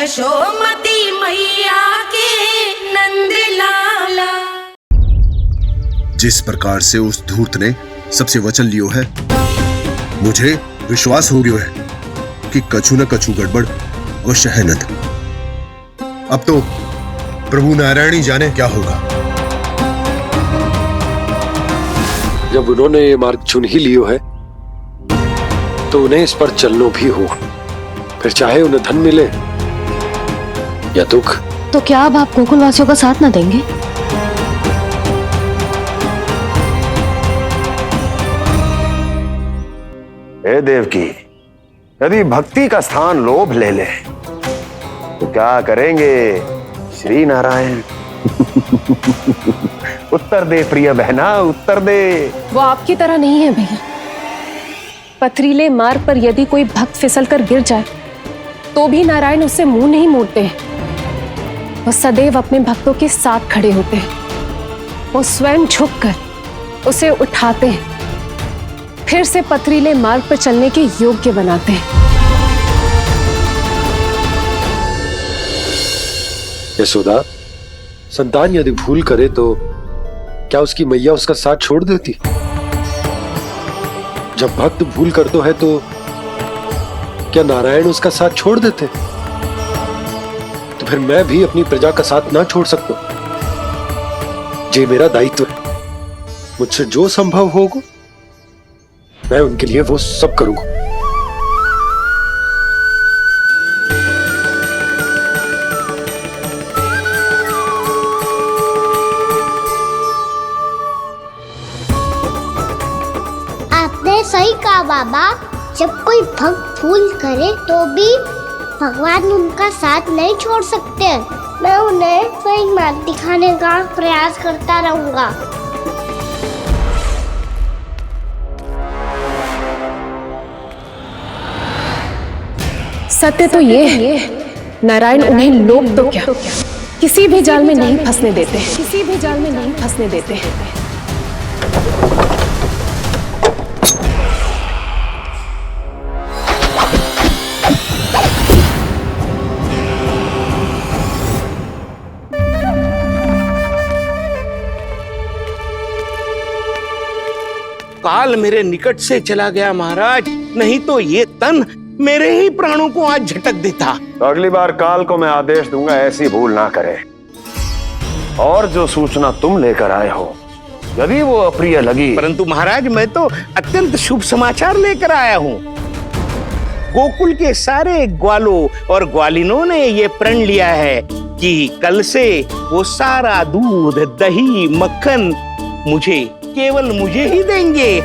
यशोमती मैया के नंद लाला। जिस प्रकार से उस धूर्त ने सबसे वचन लियो है, मुझे विश्वास हो गयो है कि कछु न कछु गड़बड़ अवश्य है नंद। अब तो प्रभु नारायण ही जाने क्या होगा। जब उन्होंने ये मार्ग चुन ही लियो है तो उन्हें इस पर चलना भी होगा, फिर चाहे उन्हें धन मिले या दुख। तो क्या अब आप गोकुलवासियों का साथ न देंगे? हे देवकी, यदि भक्ति का स्थान लोभ ले ले तो क्या करेंगे श्री नारायण? उत्तर दे प्रिय बहना, उत्तर दे। वो आपकी तरह नहीं है भैया। पथरीले मार्ग पर यदि कोई भक्त फिसलकर गिर जाए तो भी नारायण उससे मुंह नहीं मोड़ते हैं। वो सदैव अपने भक्तों के साथ खड़े होते हैं। वो स्वयं झुककर उसे उठाते हैं, फिर से पथरीले मार्ग पर चलने के योग्य बनाते हैं। यशोदा, संतान यदि भूल करे तो क्या उसकी मैया उसका साथ छोड़ देती? जब भक्त भूल करता है तो क्या नारायण उसका साथ छोड़ देते? तो फिर मैं भी अपनी प्रजा का साथ ना छोड़ सकता। ये मेरा दायित्व है। मुझसे जो संभव होगा मैं उनके लिए वो सब करूंगा। आपने सही कहा बाबा। जब कोई भक्त भूल करे तो भी भगवान उनका साथ नहीं छोड़ सकते। मैं उन्हें सही मार्ग दिखाने का प्रयास करता रहूंगा। सत्य तो ये है, नारायण उन्हें लोग तो क्या किसी भी जाल में नहीं फंसने देते, किसी भी जाल में नहीं फंसने देते। काल मेरे निकट से चला गया महाराज, नहीं तो ये तन मेरे ही प्राणों को आज झटक देता। तो अगली बार काल को मैं आदेश दूंगा ऐसी भूल ना करे। और जो सूचना तुम लेकर आए हो यदि वो अप्रिय लगी। परंतु महाराज, मैं तो अत्यंत शुभ समाचार लेकर आया हूँ। गोकुल के सारे ग्वालों और ग्वालिनों ने ये प्रण लिया है कि कल से वो सारा दूध, दही, मक्खन केवल मुझे ही देंगे।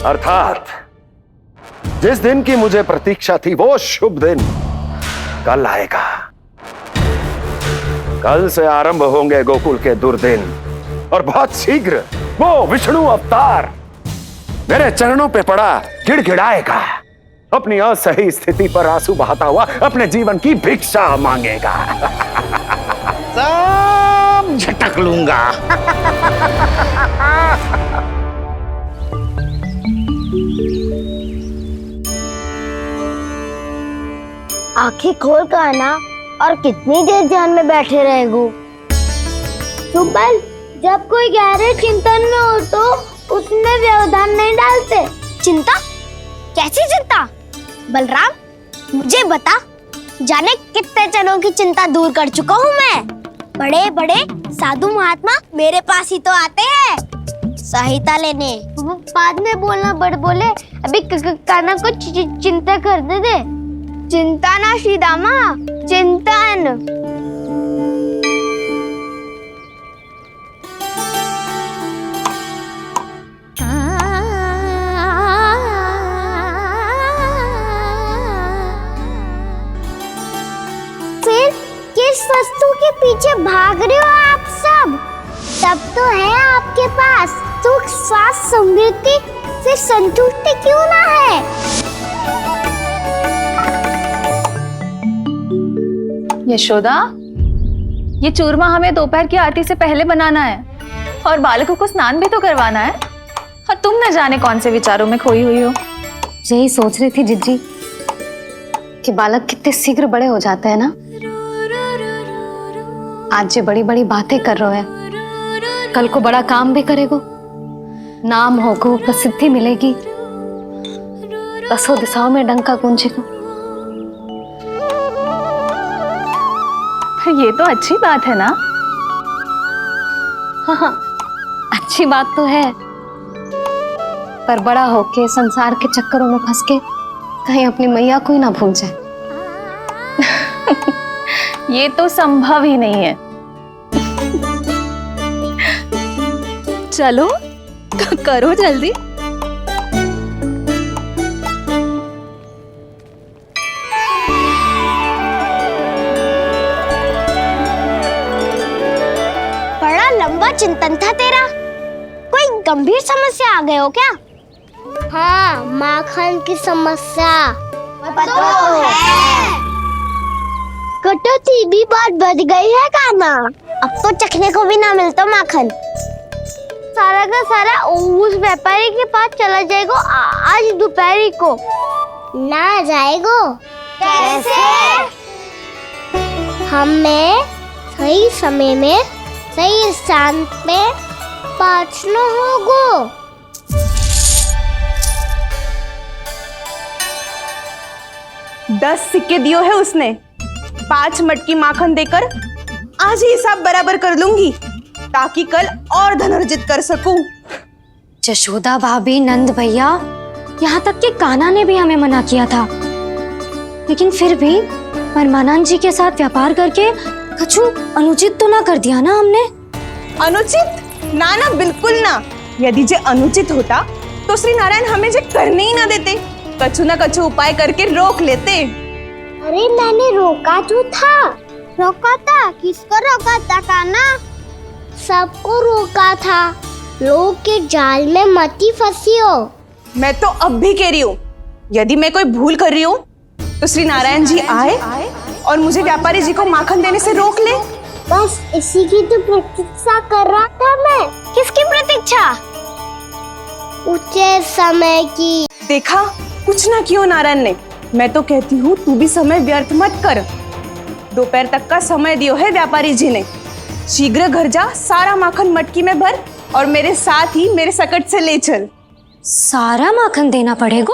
अर्थात जिस दिन की मुझे प्रतीक्षा थी वो शुभ दिन कल आएगा। कल से आरंभ होंगे गोकुल के दुर्दिन और बहुत शीघ्र वो विष्णु अवतार मेरे चरणों पे पड़ा गिड़गिड़ाएगा। अपनी असही स्थिति पर आंसू बहाता हुआ अपने जीवन की भिक्षा मांगेगा। सब झटक लूंगा। आंखें खोल कर आना। और कितनी देर ध्यान में बैठे रहेगो? सुबल, जब कोई गहरे चिंतन में हो तो उसमें व्यवधान नहीं डालते। चिंता? कैसी चिंता? बलराम, मुझे बता, जाने कितने जनों की चिंता दूर कर चुका हूँ मैं। बड़े बड़े साधु महात्मा मेरे पास ही तो आते हैं सहायता लेने। बाद में बोलना बड़ बोले, अभी काना को चिंता करने दे। चिंता ना श्रीदामा, चिंतन। फिर किस वस्तु के पीछे भाग रहे हो आप सब? सब तो है आपके पास। सुख, स्वास्थ्य, समृद्धि से संतुष्टि क्यों ना है? यशोदा, ये चूरमा हमें दोपहर की आरती से पहले बनाना है और बालकों को स्नान भी तो करवाना है। और तुम न जाने कौन से विचारों में खोई हुई हो। यही सोच रही थी जिज्जी। कि बालक कितने शीघ्र बड़े हो जाते हैं ना। आज जो बड़ी बड़ी बातें कर रहे हैं, कल को बड़ा काम भी करेगो, नाम होगो, प्रसिद्धि मिलेगी, दसों दिशाओं में डंका गूंजेगा। ये तो अच्छी बात है ना। हाँ, अच्छी बात तो है, पर बड़ा होके संसार के चक्करों में फंस के कहीं अपनी मैया को ही ना भूल जाए। ये तो संभव ही नहीं है। चलो करो जल्दी। बड़ा लंबा चिंतन था तेरा। कोई गंभीर समस्या आ गए हो क्या? हाँ, माखन की समस्या तो है। कटौती भी बहुत बढ़ गई है काना। अब तो चखने को भी ना मिलता माखन। सारा का सारा उस व्यापारी के पास चला जाएगा आज दोपहर को। ना जाएगो कैसे? हमें सही समय में सही स्थान पे पहुंचना होगा। 10 सिक्के दियो है उसने। 5 मटकी माखन देकर आज ही हिसाब बराबर कर लूंगी, ताकि कल और धन अर्जित कर सकूं। जशोदा भाभी, नंद भैया, यहाँ तक कि कान्हा ने भी हमें मना किया था, लेकिन फिर भी परमानंद जी के साथ व्यापार करके कुछ अनुचित तो ना कर दिया ना हमने? अनुचित? ना ना, बिल्कुल ना। यदि जे अनुचित होता तो श्री नारायण हमें जे करने ही ना देते, कछु ना कछु उपाय करके रोक लेते। अरे मैंने रोका तो था। रोका था? किसको रोका था कान्हा? सबको रोका था। लोग के जाल में मत ही फंसी हो। मैं तो अब भी कह रही हूँ, यदि मैं कोई भूल कर रही हूँ तो श्री नारायण जी आए और मुझे व्यापारी जी को माखन देने से रोक ले। बस इसी की तो प्रतीक्षा कर रहा था मैं। किसकी प्रतीक्षा? उचित समय की। देखा, कुछ ना किया नारायण ने। मैं तो कहती हूँ तू भी समय व्यर्थ मत कर। दोपहर तक का समय दियो है व्यापारी जी ने। शीघ्र घर जा, सारा माखन मटकी में भर और मेरे साथ ही मेरे सकट से ले चल। सारा माखन देना पड़ेगा?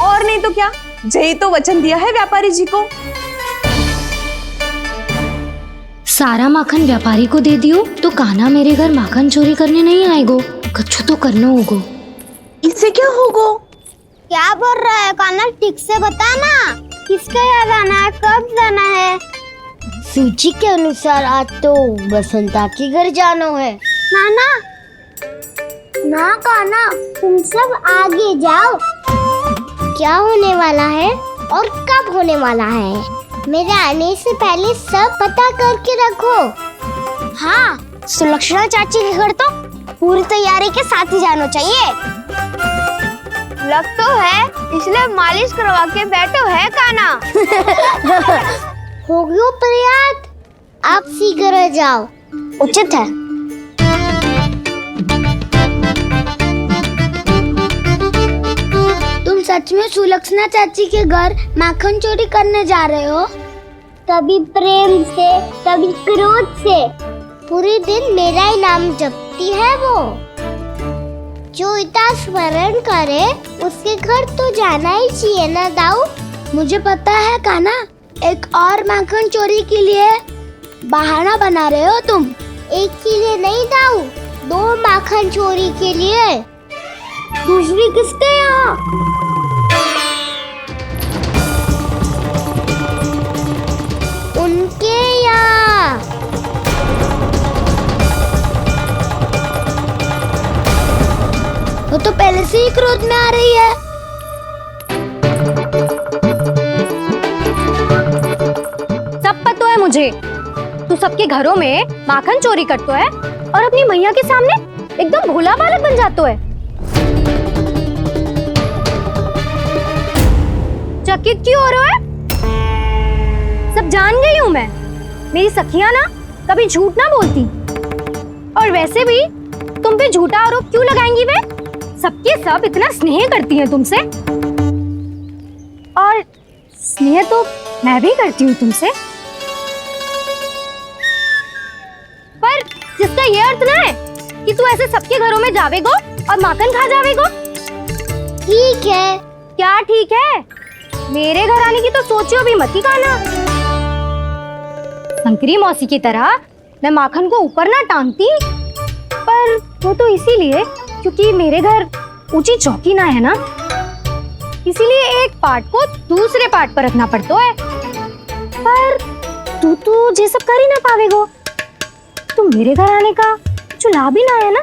और नहीं तो क्या, जय तो वचन दिया है व्यापारी जी को। सारा माखन व्यापारी को दे दियो तो कान्हा मेरे घर माखन चोरी करने नहीं आएगो। कछु तो करना होगा। इससे क्या होगा? क्या बोल रहा है कान्हा? ठीक से बता ना। किसका यहाँ जाना है, कब जाना है? सूची के अनुसार आज तो बसंता के घर जाना है। नाना ना कान्हा, तुम सब आगे जाओ। क्या होने वाला है और कब होने वाला है, मेरे आने से पहले सब पता करके रखो। हाँ, सुलक्षणा चाची के घर तो पूरी तैयारी के साथ ही जाना चाहिए। लग तो है, इसलिए मालिश करवा के बैठो है कान्हा। हो गयो प्रयास, आप शीघ्र जाओ। उचित है। तुम सच में सुलक्षणा चाची के घर माखन चोरी करने जा रहे हो? कभी प्रेम से, कभी क्रोध से, पूरे दिन मेरा ही नाम जपती है वो। जो इतना स्मरण करे उसके घर तो जाना ही चाहिए ना दाऊ। मुझे पता है कान्हा, एक और माखन चोरी के लिए बहाना बना रहे हो तुम। एक के लिए नहीं दाऊ, 2 माखन चोरी के लिए। दूसरी किसके यहाँ? उनके यहाँ। वो तो पहले से ही क्रोध में आ रही है। सब पता है मुझे, तू सबके घरों में माखन चोरी करतो है और अपनी मैया के सामने एकदम भोला बालक बन जातो है। चकित क्यों हो रहे हो? सब जान गई हूं मैं। मेरी सखियां ना कभी झूठ ना बोलती, और वैसे भी तुम पे झूठा आरोप क्यों लगाएंगी वे? सबके सब इतना स्नेह करती हैं तुमसे, और स्नेह तो मैं भी करती हूँ तुमसे, पर जिसका ये अर्थ ना है कि तू ऐसे सबके घरों में जावेगो और माखन खा जावेगो। ठीक है। क्या ठीक है? मेरे घर आने की तो सोचियो भी मत ही खाना। शंकरी मौसी की तरह मैं माखन को ऊपर ना टांगती, पर वो तो इसीलिए क्योंकि मेरे घर ऊंची चौकी ना है ना, इसीलिए एक पार्ट को दूसरे पार्ट पर रखना पड़ता है। पर तू तो ये सब कर ही ना पावेगो, तो मेरे घर आने का कुछ लाभ ही ना है ना।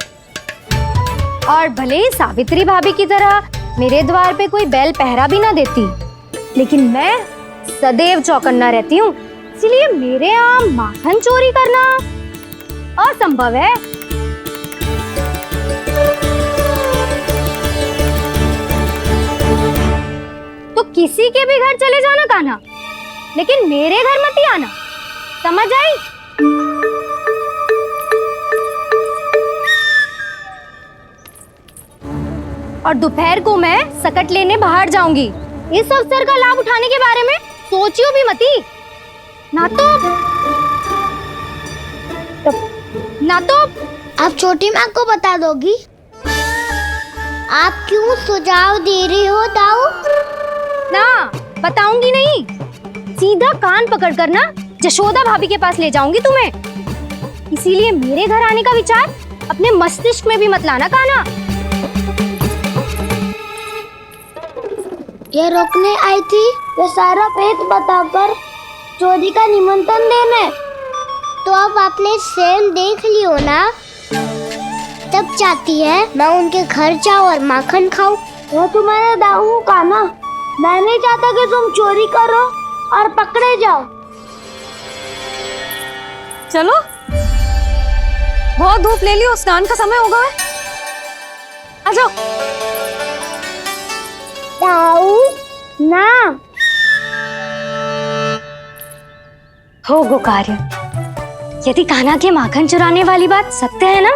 और भले ही सावित्री भाभी की तरह मेरे द्वार पे कोई बैल पहरा भी ना देती, लेकिन मैं सदैव चौकन्ना रहती हूँ, इसलिए मेरे यहाँ माखन चोरी करना असंभव है। तो किसी के भी घर चले जाना कान्हा, लेकिन मेरे घर मत ही आना, समझ आई? और दोपहर को मैं सकट लेने बाहर जाऊंगी। इस अवसर का लाभ उठाने के बारे में सोचियो भी मती, ना तो आप छोटी माँ को बता दोगी? आप क्यों सुझाव दे रही हो दाऊ? ना बताऊंगी नहीं, सीधा कान पकड़ कर ना जशोदा भाभी के पास ले जाऊंगी तुम्हें। इसीलिए मेरे घर आने का विचार अपने मस्तिष्क में भी मत लाना कान्हा। ये रोकने आई थी ये सारा भेद बताकर चोरी का निमंत्रण देने। तो अब आपने स्वयं देख लियो ना, तब चाहती है मैं उनके घर जाऊँ और माखन खाऊं। वो तुम्हारे दाऊ का ना, मैं नहीं चाहता कि तुम चोरी करो और पकड़े जाओ। चलो, बहुत धूप ले लियो, स्नान का समय होगा। आ जाओ। दाऊ ना हो गो कार्य। यदि कान्हा के माखन चुराने वाली बात सत्य है ना,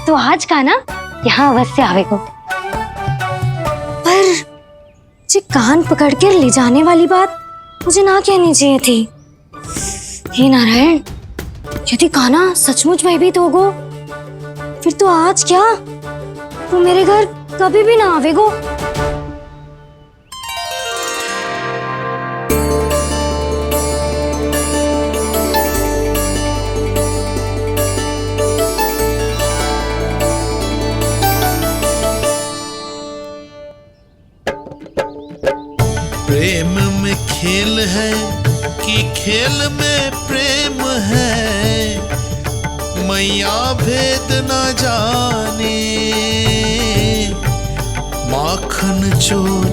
तो आज कान्हा यहाँ अवश्य आवेगो। पर जे कान पकड़ कर ले जाने वाली बात मुझे ना कहनी चाहिए थी। हे नारायण, यदि कान्हा सचमुच भयभीत होगो, फिर तो आज क्या वो मेरे घर कभी भी ना आवेगो। प्रेम में खेल है कि खेल में प्रेम है, मैया भेद न जाने। माखन चोर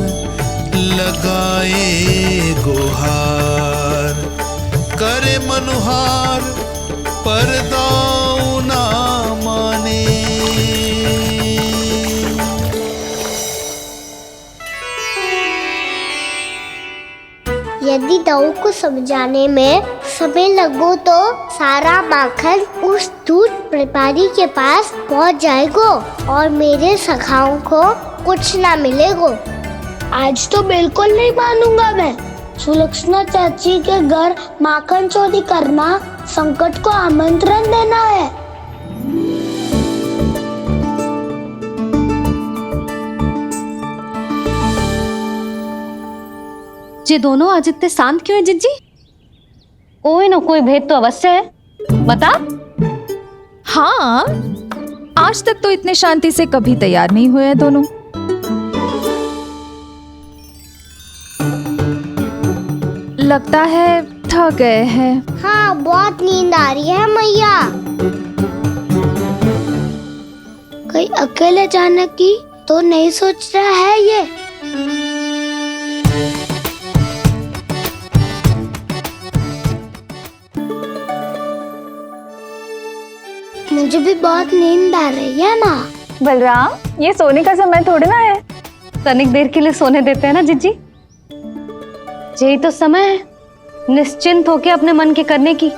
लगाए गुहार, करे मनुहार पर दाऊ ना माने। यदि दाऊ को समझाने में समय लगो तो सारा माखन उस दूध व्यापारी के पास पहुंच जाएगो और मेरे सखाओं को कुछ ना मिलेगो। आज तो बिल्कुल नहीं मानूंगा मैं। सुलक्षणा चाची के घर माखन चोरी करना संकट को आमंत्रण देना है। ये दोनों आज इतने शांत क्यों है जिज्जी? कोई ना कोई भेद तो अवश्य है, बता। हाँ, आज तक तो इतने शांति से कभी तैयार नहीं हुए हैं दोनों। लगता है थक गए हैं। हाँ, बहुत नींद आ रही है मैया। कहीं अकेले जाने की तो नहीं सोच रहा है ये? मुझे भी बहुत नींद आ रही है माँ। बलराम, ये सोने का समय थोड़ी ना है। तनिक देर के लिए सोने देते हैं ना जिज्जी। यही तो समय है निश्चिंत होके अपने मन के करने की।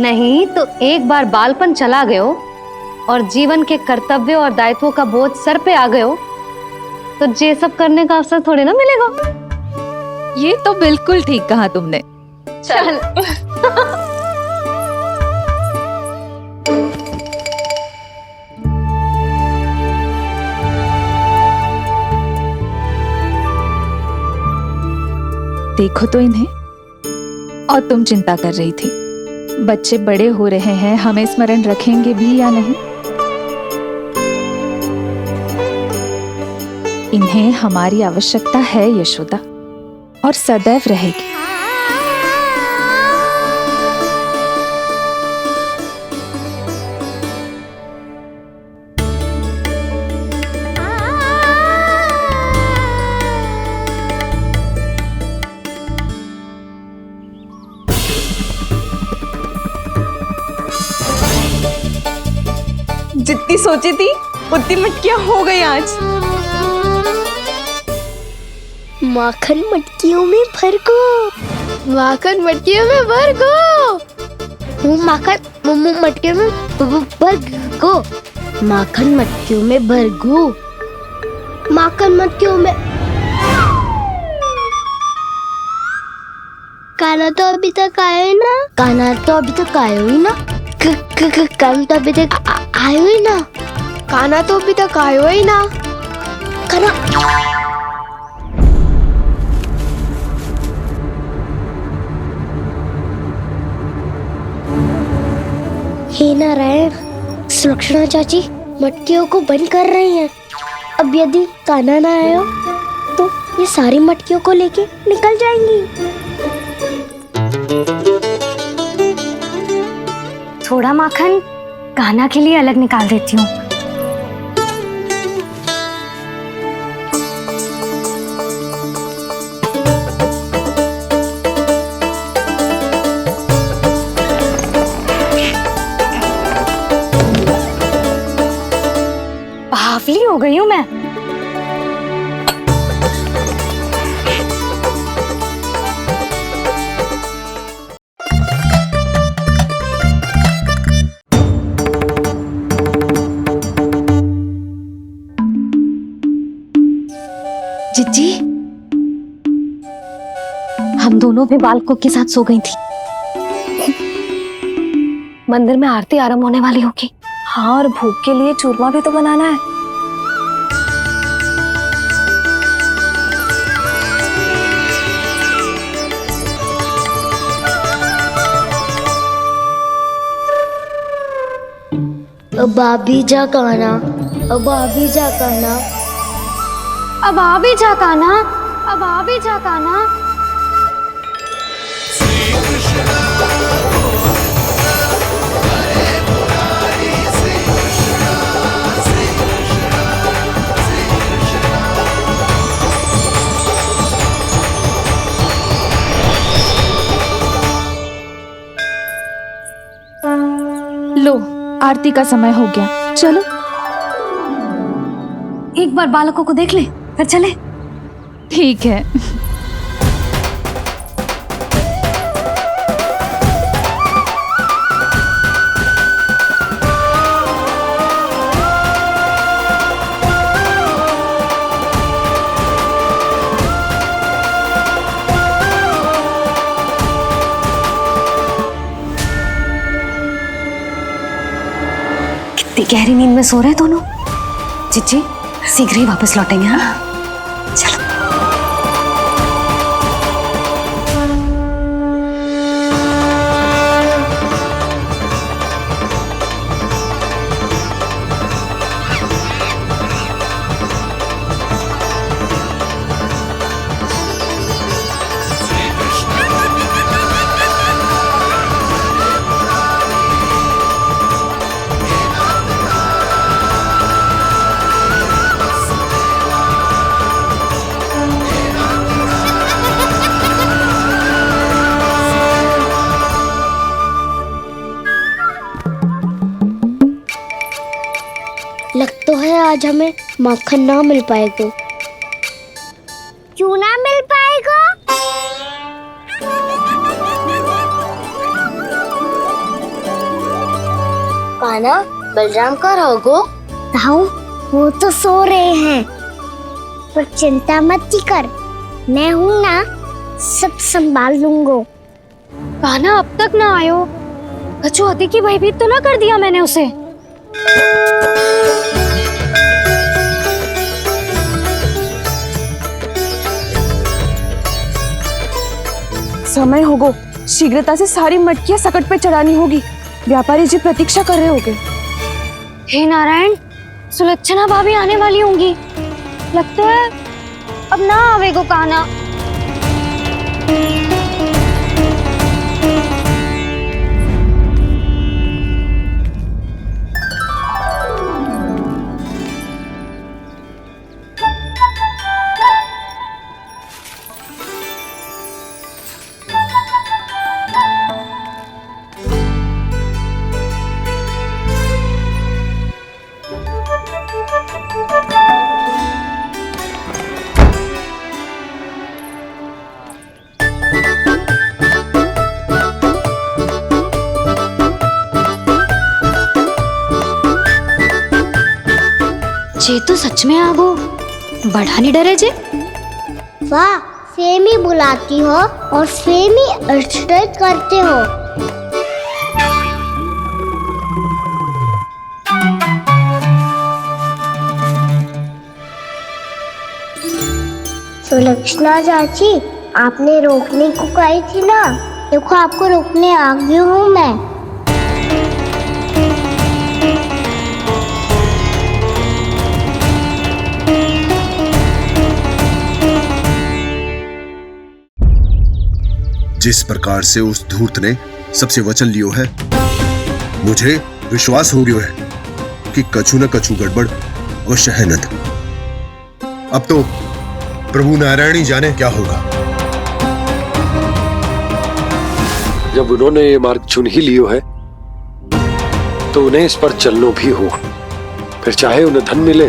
नहीं तो एक बार बालपन चला गयो और जीवन के कर्तव्यों और दायित्वों का बोझ सर पे आ गयो, तो ये सब करने का अवसर थोड़ी ना मिलेगा। ये तो बिल्कुल ठीक कहा तुमने। चल देखो तो इन्हें। और तुम चिंता कर रही थी बच्चे बड़े हो रहे हैं, हमें स्मरण रखेंगे भी या नहीं। इन्हें हमारी आवश्यकता है यशोदा, और सदैव रहेगी। जितनी सोची थी उतनी मटकियां हो गई आज। माखन मटकियों में भर को, माखन मटकियों में भर को, माखन मटकियों में भर को, माखन मटकियों में भर को, माखन मटकियों में। काना तो अभी तक आया ही ना, काना तो अभी तक आया ही ना, काना तो अभी तक आयो ही ना, काना तो अभी तक आयो ही ना, काना। हे नारायण, सुलक्षणा चाची मटकियों को बंद कर रही हैं। अब यदि काना ना आया तो ये सारी मटकियों को लेके निकल जाएंगी। थोड़ा माखन कान्हा के लिए अलग निकाल देती हूँ। बावली हो गई हूँ मैं। जिज्जी, हम दोनों भी बालकों के साथ सो गई थी। मंदिर में आरती आरंभ होने वाली होगी। हाँ, और भूख के लिए चूरमा भी तो बनाना है। अब आभी जा काना, अब आभी जा काना, अब आ भी जा कान्हा, अब आ भी जा कान्हा। लो, आरती का समय हो गया, चलो। एक बार बालकों को देख ले, फिर चले। ठीक है। कितनी गहरी नींद में सो रहे दोनों। जिज्जी शीघ्र ही वापस लौटेंगे। हाँ, चलो। लग तो है आज हमें माखन ना मिल पाएगा। क्यों ना मिल पाएगा? कान्हा, बलराम का रहोगो? ताऊ, वो तो सो रहे हैं, पर चिंता मत कर, मैं हूँ ना, सब संभाल लूंगा। कान्हा अब तक ना आयो, कछु अति की भयभीत तो ना कर दिया मैंने उसे? समय होगो, शीघ्रता से सारी मटकियां सकट पे चढ़ानी होगी। व्यापारी जी प्रतीक्षा कर रहे होंगे। हे नारायण, सुलक्षणा भाभी आने वाली होंगी। लगता है अब ना आवेगो कान्हा। जे तो सच में आगो, बड़ा नहीं डरे जे। वाह, सेम ही बुलाती हो और सेम ही अर्चना करते हो। सुलक्षणा चाची, आपने रोकने को कही थी ना, देखो आपको रोकने आ गई हूँ मैं। जिस प्रकार से उस धूर्त ने सबसे वचन लियो है, मुझे विश्वास हो गयो है कि कछु न कछु गड़बड़ अवश्य है नंद। अब तो प्रभु नारायण ही जाने क्या होगा। जब उन्होंने ये मार्ग चुन ही लियो है तो उन्हें इस पर चलना भी हो, फिर चाहे उन्हें धन मिले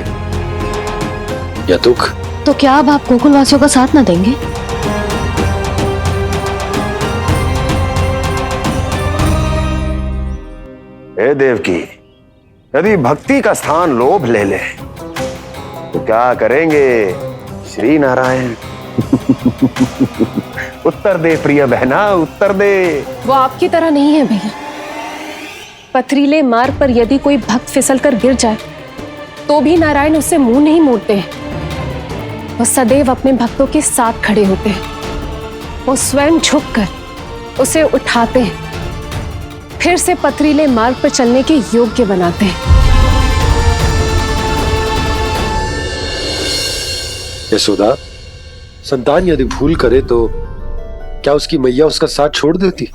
या दुख। तो क्या अब आप गोकुलवासियों का साथ न देंगे? हे देवकी, यदि भक्ति का स्थान लोभ ले ले तो क्या करेंगे श्री नारायण? उत्तर दे प्रिय बहना, उत्तर दे। वो आपकी तरह नहीं है भैया। पथरीले मार्ग पर यदि कोई भक्त फिसलकर गिर जाए तो भी नारायण उससे मुंह नहीं मोड़ते हैं। वो सदैव अपने भक्तों के साथ खड़े होते हैं। वो स्वयं झुककर उसे उठाते हैं, फिर से पथरीले मार्ग पर चलने के योग्य बनाते हैं। यशोदा, संतान यदि भूल करे तो क्या उसकी मैया उसका साथ छोड़ देती?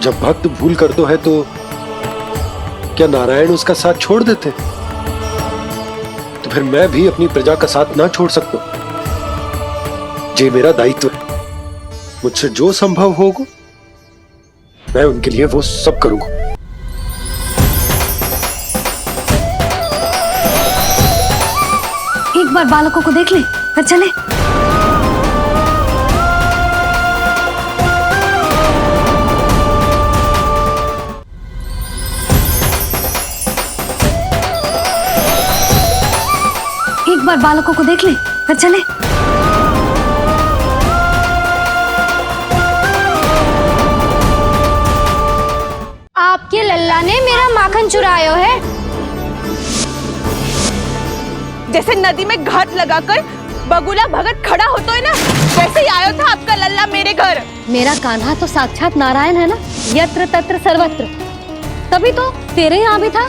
जब भक्त भूल करता है तो क्या नारायण उसका साथ छोड़ देते? तो फिर मैं भी अपनी प्रजा का साथ ना छोड़ सकता। ये मेरा दायित्व है। मुझसे जो संभव होगा मैं उनके लिए वो सब करूंगा। एक बार बालकों को देख ले, फिर चले। एक बार बालकों को देख ले, फिर चले। आपके लल्ला ने मेरा माखन चुराया है। जैसे नदी में घाट लगाकर बगुला भगत खड़ा होता है ना, वैसे ही आया था आपका लल्ला मेरे घर। मेरा कान्हा तो साक्षात नारायण है ना, यत्र तत्र सर्वत्र। तभी तो तेरे यहाँ भी था,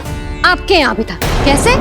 आपके यहाँ भी था। कैसे?